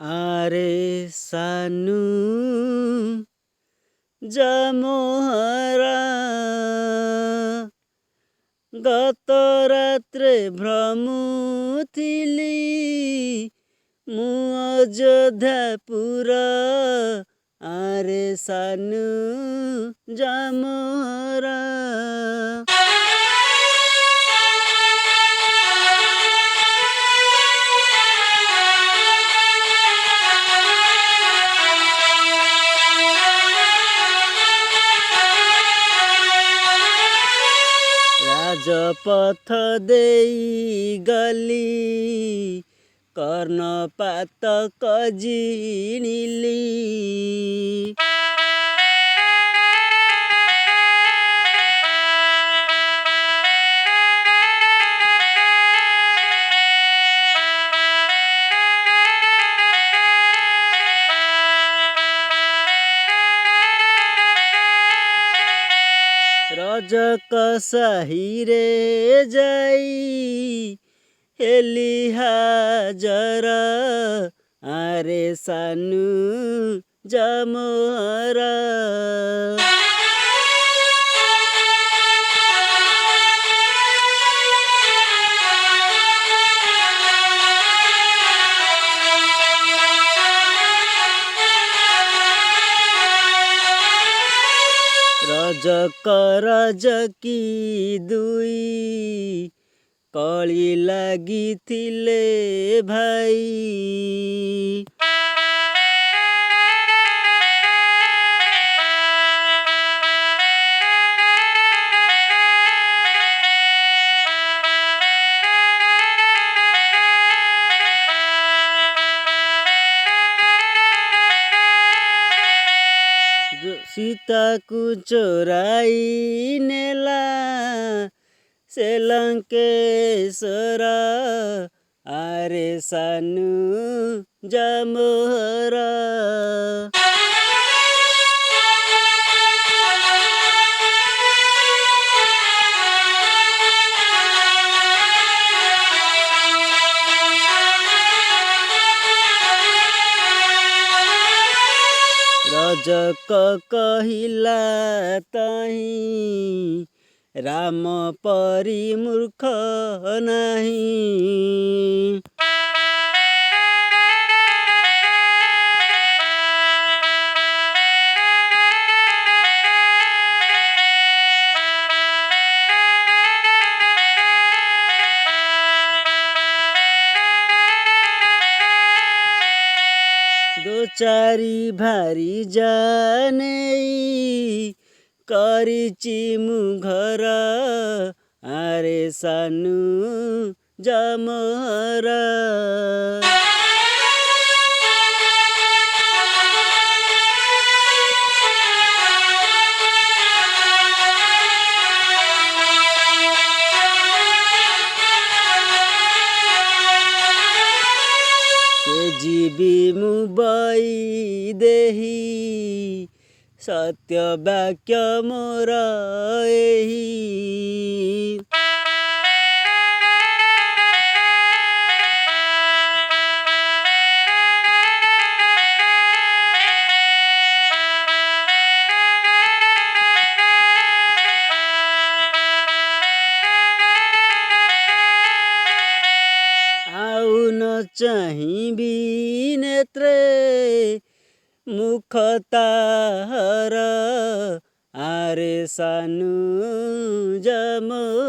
आरे सानु जामोहरा गत रात्रे भ्रमुथिली मु अयोध्यापुर आरे सानु जामोहरा। राजपथ देई गली कर्णपात कजिनिली रजक साहिरे जाई हेली हाजर आरे सानु जामोहरा। रजक रजकी दुई कଳି लागिथिले भाई सीता को चोराई नेला से लंकेश्वर आरे सानु जामोहरा। रजक कहिला ताही राम परी मूर्ख नाही। दो चारी भारी जाने करिची मु घर आरे सानु जामोहरा। जीवी मुबई देही सत्य वाक्य मोर एही। आउ न चाहिबी नेत्रे मुख ताहर आरे सानु जामोहरा।